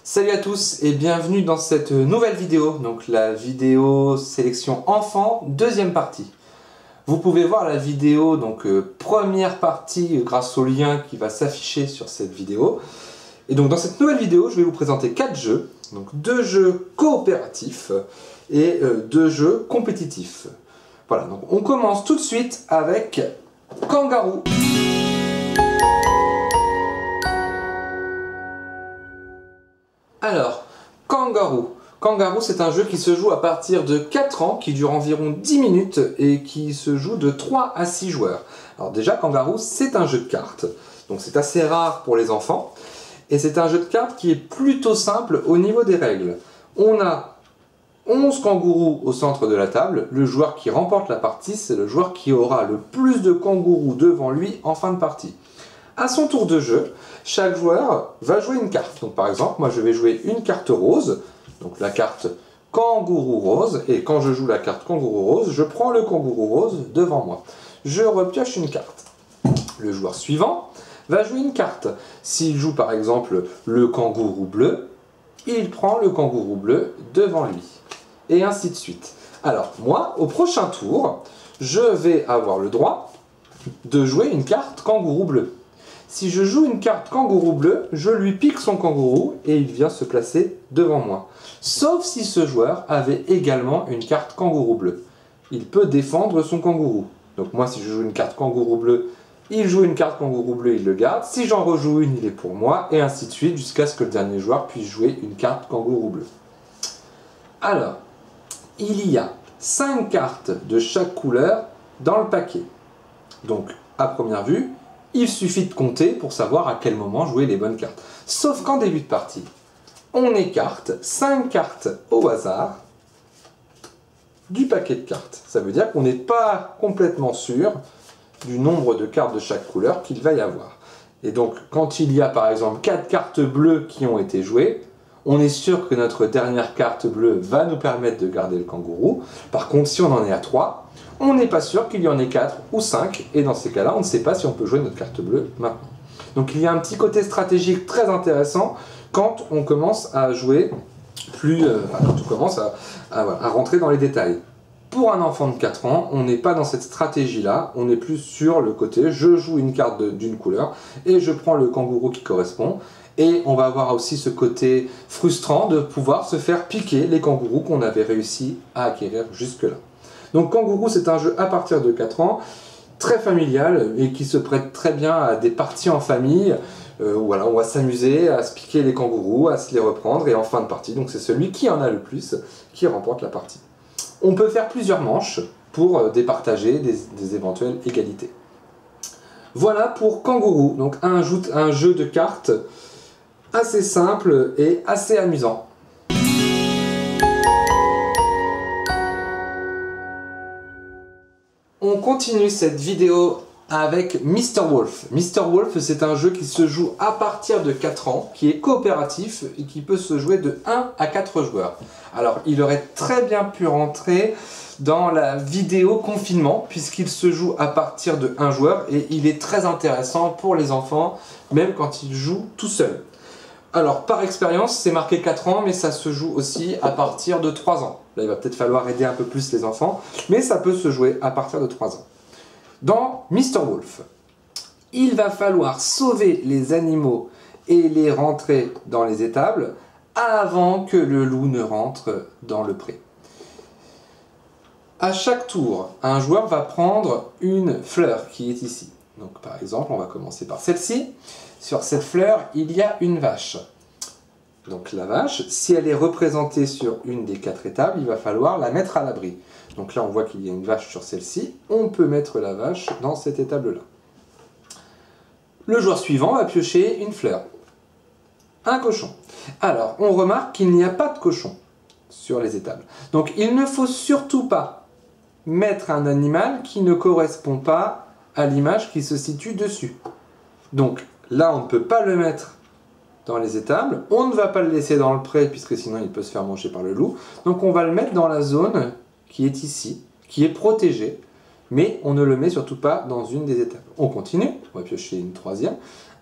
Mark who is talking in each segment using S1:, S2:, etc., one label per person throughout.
S1: Salut à tous et bienvenue dans cette nouvelle vidéo, donc la vidéo sélection enfant, deuxième partie. Vous pouvez voir la vidéo, donc première partie grâce au lien qui va s'afficher sur cette vidéo. Et donc dans cette nouvelle vidéo, je vais vous présenter 4 jeux, donc 2 jeux coopératifs et 2 jeux compétitifs. Voilà, donc on commence tout de suite avec Kangaroo. Alors, Kangaroo. Kangaroo, c'est un jeu qui se joue à partir de 4 ans, qui dure environ 10 minutes et qui se joue de 3 à 6 joueurs. Alors déjà, Kangaroo, c'est un jeu de cartes, donc c'est assez rare pour les enfants. Et c'est un jeu de cartes qui est plutôt simple au niveau des règles. On a 11 kangourous au centre de la table. Le joueur qui remporte la partie, c'est le joueur qui aura le plus de kangourous devant lui en fin de partie. À son tour de jeu, chaque joueur va jouer une carte. Donc par exemple, moi je vais jouer une carte rose, donc la carte kangourou rose, et quand je joue la carte kangourou rose, je prends le kangourou rose devant moi. Je repioche une carte. Le joueur suivant va jouer une carte. S'il joue par exemple le kangourou bleu, il prend le kangourou bleu devant lui. Et ainsi de suite. Alors moi, au prochain tour, je vais avoir le droit de jouer une carte kangourou bleu. Si je joue une carte kangourou bleu, je lui pique son kangourou et il vient se placer devant moi. Sauf si ce joueur avait également une carte kangourou bleu. Il peut défendre son kangourou. Donc moi, si je joue une carte kangourou bleu, il joue une carte kangourou bleu, il le garde. Si j'en rejoue une, il est pour moi. Et ainsi de suite, jusqu'à ce que le dernier joueur puisse jouer une carte kangourou bleu. Alors, il y a 5 cartes de chaque couleur dans le paquet. Donc, à première vue, il suffit de compter pour savoir à quel moment jouer les bonnes cartes. Sauf qu'en début de partie, on écarte 5 cartes au hasard du paquet de cartes. Ça veut dire qu'on n'est pas complètement sûr du nombre de cartes de chaque couleur qu'il va y avoir. Et donc, quand il y a par exemple 4 cartes bleues qui ont été jouées, on est sûr que notre dernière carte bleue va nous permettre de garder le kangourou. Par contre, si on en est à 3, on n'est pas sûr qu'il y en ait 4 ou 5, et dans ces cas-là, on ne sait pas si on peut jouer notre carte bleue maintenant. Donc il y a un petit côté stratégique très intéressant quand on commence à jouer quand on commence à rentrer dans les détails. Pour un enfant de 4 ans, on n'est pas dans cette stratégie-là, on est plus sur le côté je joue une carte d'une couleur et je prends le kangourou qui correspond. Et on va avoir aussi ce côté frustrant de pouvoir se faire piquer les kangourous qu'on avait réussi à acquérir jusque-là. Donc Kangourou, c'est un jeu à partir de 4 ans, très familial et qui se prête très bien à des parties en famille. Voilà, on va s'amuser à se piquer les kangourous, à se les reprendre et en fin de partie, donc c'est celui qui en a le plus qui remporte la partie. On peut faire plusieurs manches pour départager des éventuelles égalités. Voilà pour Kangourou, donc un jeu de cartes assez simple et assez amusant. On continue cette vidéo avec Mr. Wolf. Mr. Wolf, c'est un jeu qui se joue à partir de 4 ans, qui est coopératif et qui peut se jouer de 1 à 4 joueurs. Alors, il aurait très bien pu rentrer dans la vidéo confinement, puisqu'il se joue à partir de 1 joueur et il est très intéressant pour les enfants, même quand ils jouent tout seuls. Alors, par expérience, c'est marqué 4 ans, mais ça se joue aussi à partir de 3 ans. Là, il va peut-être falloir aider un peu plus les enfants, mais ça peut se jouer à partir de 3 ans. Dans Mr. Wolf, il va falloir sauver les animaux et les rentrer dans les étables avant que le loup ne rentre dans le pré. À chaque tour, un joueur va prendre une fleur qui est ici. Donc, par exemple, on va commencer par celle-ci. Sur cette fleur, il y a une vache. Donc la vache, si elle est représentée sur une des 4 étables, il va falloir la mettre à l'abri. Donc là, on voit qu'il y a une vache sur celle-ci. On peut mettre la vache dans cette étable-là. Le joueur suivant va piocher une fleur. Un cochon. Alors, on remarque qu'il n'y a pas de cochon sur les étables. Donc il ne faut surtout pas mettre un animal qui ne correspond pas à l'image qui se situe dessus. Donc là, on ne peut pas le mettre dans les étables. On ne va pas le laisser dans le pré, puisque sinon il peut se faire manger par le loup. Donc on va le mettre dans la zone qui est ici, qui est protégée, mais on ne le met surtout pas dans une des étapes. On continue, on va piocher une 3e.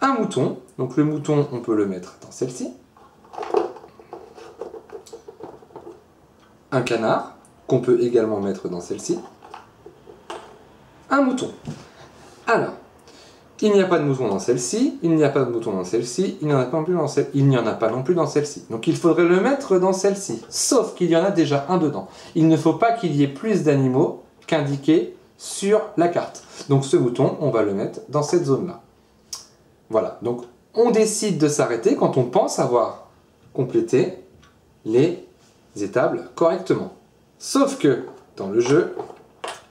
S1: Un mouton, donc le mouton, on peut le mettre dans celle-ci. un canard, qu'on peut également mettre dans celle-ci, un mouton. Alors, il n'y a pas de mouton dans celle-ci, il n'y a pas de mouton dans celle-ci, il n'y en a pas non plus dans celle-ci, il n'y en a pas non plus dans celle-ci. Donc il faudrait le mettre dans celle-ci, sauf qu'il y en a déjà un dedans. Il ne faut pas qu'il y ait plus d'animaux qu'indiqué sur la carte. Donc ce mouton, on va le mettre dans cette zone-là. Voilà, donc on décide de s'arrêter quand on pense avoir complété les étables correctement. Sauf que dans le jeu,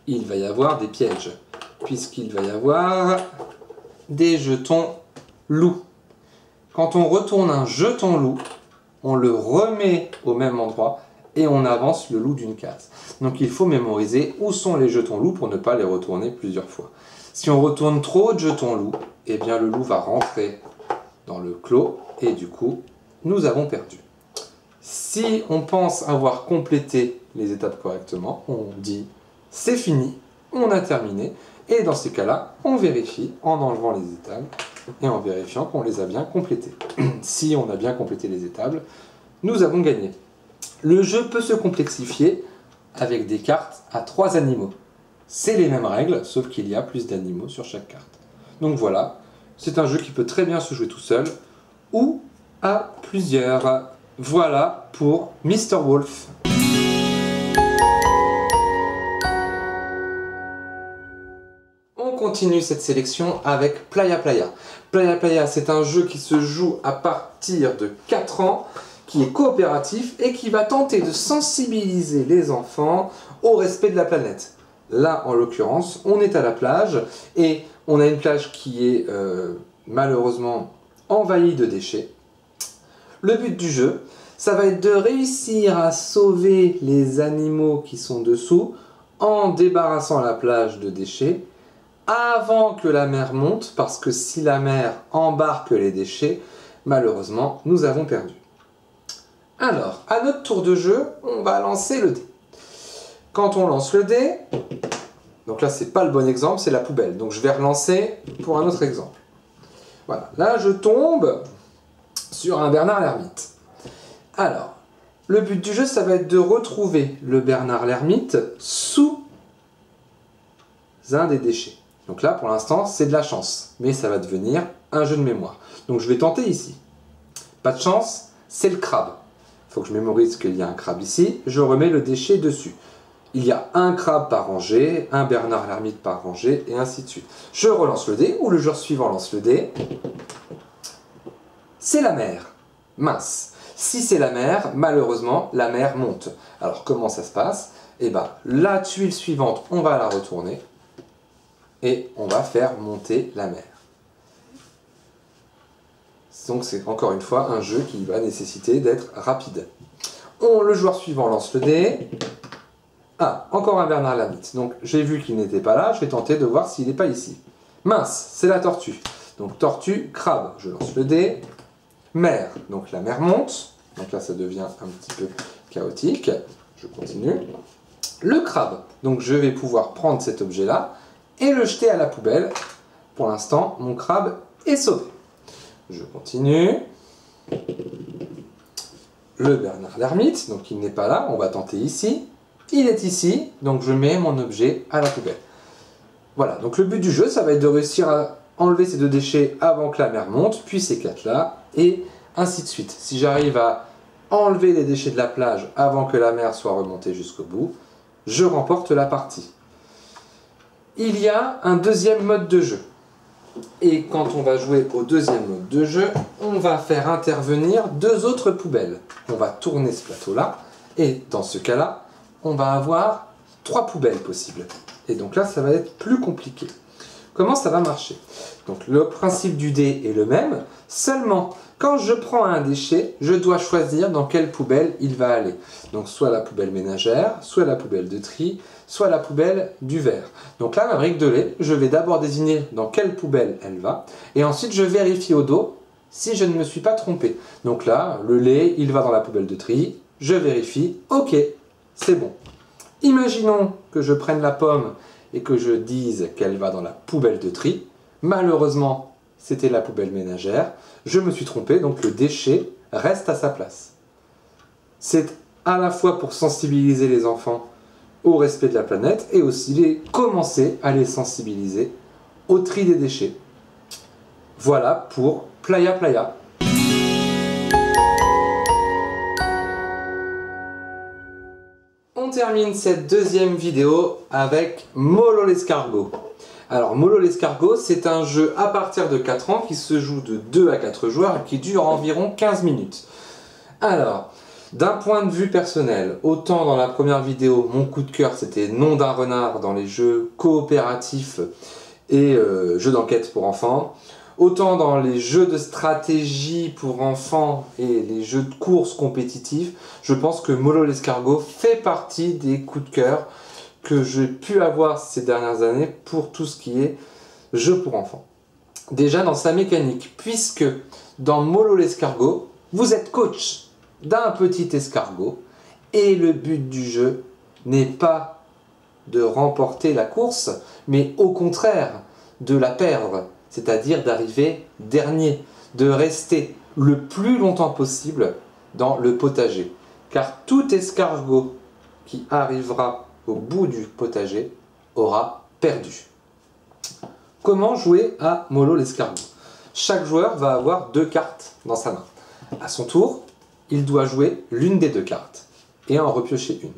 S1: il va y avoir des pièges, puisqu'il va y avoir des jetons loups. Quand on retourne un jeton loup, on le remet au même endroit et on avance le loup d'une case. Donc il faut mémoriser où sont les jetons loups pour ne pas les retourner plusieurs fois. Si on retourne trop de jetons loups, eh bien le loup va rentrer dans le clos et du coup, nous avons perdu. Si on pense avoir complété les étapes correctement, on dit c'est fini, on a terminé. Et dans ces cas-là, on vérifie en enlevant les étables et en vérifiant qu'on les a bien complétées. Si on a bien complété les étables, nous avons gagné. Le jeu peut se complexifier avec des cartes à 3 animaux. C'est les mêmes règles, sauf qu'il y a plus d'animaux sur chaque carte. Donc voilà, c'est un jeu qui peut très bien se jouer tout seul ou à plusieurs. Voilà pour Mr. Wolf. On continue cette sélection avec Playa Playa. Playa Playa, c'est un jeu qui se joue à partir de 4 ans, qui est coopératif et qui va tenter de sensibiliser les enfants au respect de la planète. Là, en l'occurrence, on est à la plage et on a une plage qui est malheureusement envahie de déchets. Le but du jeu, ça va être de réussir à sauver les animaux qui sont dessous en débarrassant la plage de déchets avant que la mer monte, parce que si la mer embarque les déchets, malheureusement, nous avons perdu. Alors, à notre tour de jeu, on va lancer le dé. Quand on lance le dé, donc là, c'est pas le bon exemple, c'est la poubelle. Donc je vais relancer pour un autre exemple. Voilà, là, je tombe sur un Bernard l'Ermite. Alors, le but du jeu, ça va être de retrouver le Bernard l'Ermite sous un des déchets. Donc là, pour l'instant, c'est de la chance, mais ça va devenir un jeu de mémoire. Donc je vais tenter ici. Pas de chance, c'est le crabe. Il faut que je mémorise qu'il y a un crabe ici. Je remets le déchet dessus. Il y a un crabe par rangée, un Bernard l'Ermite par rangée, et ainsi de suite. Je relance le dé, ou le joueur suivant lance le dé. C'est la mer. Mince. Si c'est la mer, malheureusement, la mer monte. Alors comment ça se passe? Eh bien, la tuile suivante, on va la retourner. Et on va faire monter la mer. Donc c'est encore une fois un jeu qui va nécessiter d'être rapide. Le joueur suivant lance le dé. Ah, encore un Bernard l'Ermite. Donc j'ai vu qu'il n'était pas là, je vais tenter de voir s'il n'est pas ici. Mince, c'est la tortue. Donc tortue, crabe, je lance le dé. Mer, donc la mer monte. Donc là ça devient un petit peu chaotique. Je continue. Le crabe, donc je vais pouvoir prendre cet objet-là et le jeter à la poubelle. Pour l'instant, mon crabe est sauvé. Je continue. Le Bernard l'Ermite, donc il n'est pas là, on va tenter ici. Il est ici, donc je mets mon objet à la poubelle. Voilà, donc le but du jeu, ça va être de réussir à enlever ces deux déchets avant que la mer monte, puis ces quatre-là, et ainsi de suite. Si j'arrive à enlever les déchets de la plage avant que la mer soit remontée jusqu'au bout, je remporte la partie. Il y a un deuxième mode de jeu. Et quand on va jouer au deuxième mode de jeu, on va faire intervenir 2 autres poubelles. On va tourner ce plateau-là, et dans ce cas-là, on va avoir 3 poubelles possibles. Et donc là, ça va être plus compliqué. Comment ça va marcher? Donc le principe du dé est le même, seulement quand je prends un déchet, je dois choisir dans quelle poubelle il va aller. Donc soit la poubelle ménagère, soit la poubelle de tri, soit la poubelle du verre. Donc là, ma brique de lait, je vais d'abord désigner dans quelle poubelle elle va, et ensuite je vérifie au dos si je ne me suis pas trompé. Donc là, le lait, il va dans la poubelle de tri, je vérifie, ok, c'est bon. Imaginons que je prenne la pomme et que je dise qu'elle va dans la poubelle de tri. Malheureusement, c'était la poubelle ménagère. Je me suis trompé, donc le déchet reste à sa place. C'est à la fois pour sensibiliser les enfants au respect de la planète et aussi commencer à les sensibiliser au tri des déchets. Voilà pour Playa Playa. On termine cette deuxième vidéo avec Molo l'escargot. Alors Molo l'escargot, c'est un jeu à partir de 4 ans qui se joue de 2 à 4 joueurs et qui dure environ 15 minutes. Alors, d'un point de vue personnel, autant dans la première vidéo, mon coup de cœur c'était Nom d'un renard dans les jeux coopératifs et jeux d'enquête pour enfants, autant dans les jeux de stratégie pour enfants et les jeux de course compétitifs, je pense que Molo l'escargot fait partie des coups de cœur que j'ai pu avoir ces dernières années pour tout ce qui est jeu pour enfants. Déjà dans sa mécanique, puisque dans Molo l'escargot, vous êtes coach d'un petit escargot et le but du jeu n'est pas de remporter la course, mais au contraire de la perdre, c'est-à-dire d'arriver dernier, de rester le plus longtemps possible dans le potager. Car tout escargot qui arrivera au bout du potager aura perdu. Comment jouer à Molo l'escargot? Chaque joueur va avoir 2 cartes dans sa main. À son tour, il doit jouer l'une des 2 cartes et en repiocher une.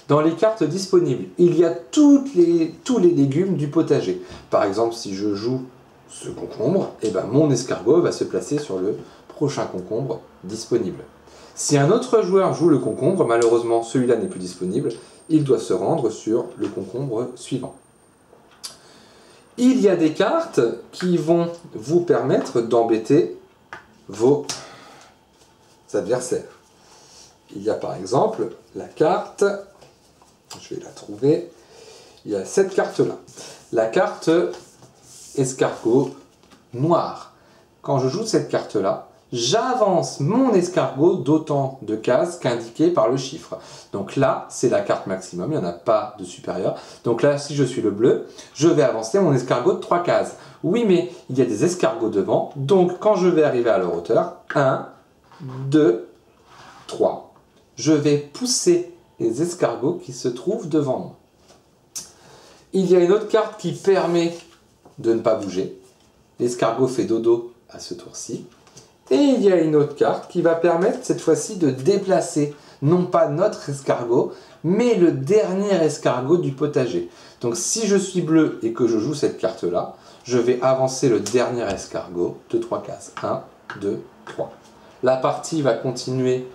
S1: Dans les cartes disponibles, il y a tous les légumes du potager. Par exemple, si je joue ce concombre, mon escargot va se placer sur le prochain concombre disponible. Si un autre joueur joue le concombre, malheureusement celui-là n'est plus disponible, il doit se rendre sur le concombre suivant. Il y a des cartes qui vont vous permettre d'embêter vos adversaires. Il y a par exemple la carte, je vais la trouver, il y a cette carte-là, la carte escargot noir. Quand je joue cette carte-là, j'avance mon escargot d'autant de cases qu'indiqué par le chiffre. Donc là, c'est la carte maximum, il n'y en a pas de supérieur. Donc là, si je suis le bleu, je vais avancer mon escargot de 3 cases. Oui, mais il y a des escargots devant, donc quand je vais arriver à leur hauteur, 1, 2, 3, je vais pousser les escargots qui se trouvent devant moi. Il y a une autre carte qui permet de ne pas bouger. L'escargot fait dodo à ce tour-ci. Et il y a une autre carte qui va permettre cette fois-ci de déplacer non pas notre escargot, mais le dernier escargot du potager. Donc si je suis bleu et que je joue cette carte-là, je vais avancer le dernier escargot de 3 cases. 1, 2, 3. La partie va continuer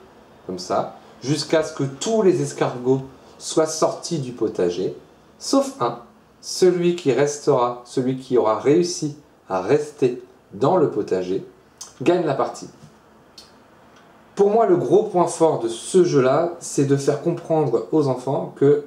S1: comme ça, jusqu'à ce que tous les escargots soient sortis du potager, sauf un, celui qui restera, celui qui aura réussi à rester dans le potager, gagne la partie. Pour moi, le gros point fort de ce jeu-là, c'est de faire comprendre aux enfants que,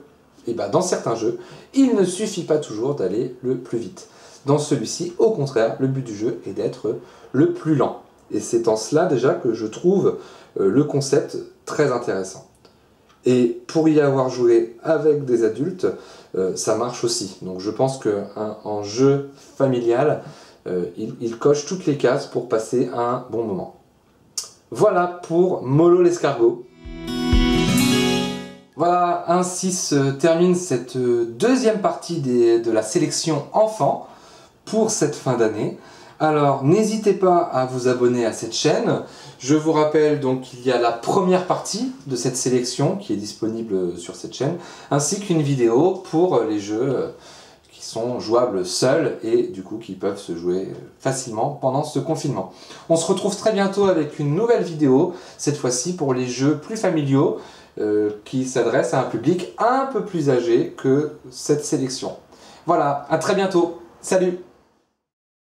S1: dans certains jeux, il ne suffit pas toujours d'aller le plus vite. Dans celui-ci, au contraire, le but du jeu est d'être le plus lent. Et c'est en cela déjà que je trouve le concept très intéressant. Et pour y avoir joué avec des adultes, ça marche aussi. Donc je pense qu'en jeu familial, il coche toutes les cases pour passer un bon moment. Voilà pour Molo l'escargot. Voilà, ainsi se termine cette deuxième partie de la sélection enfants pour cette fin d'année. Alors n'hésitez pas à vous abonner à cette chaîne. Je vous rappelle donc qu'il y a la première partie de cette sélection qui est disponible sur cette chaîne, ainsi qu'une vidéo pour les jeux qui sont jouables seuls et du coup qui peuvent se jouer facilement pendant ce confinement. On se retrouve très bientôt avec une nouvelle vidéo, cette fois-ci pour les jeux plus familiaux qui s'adressent à un public un peu plus âgé que cette sélection. Voilà, à très bientôt. Salut!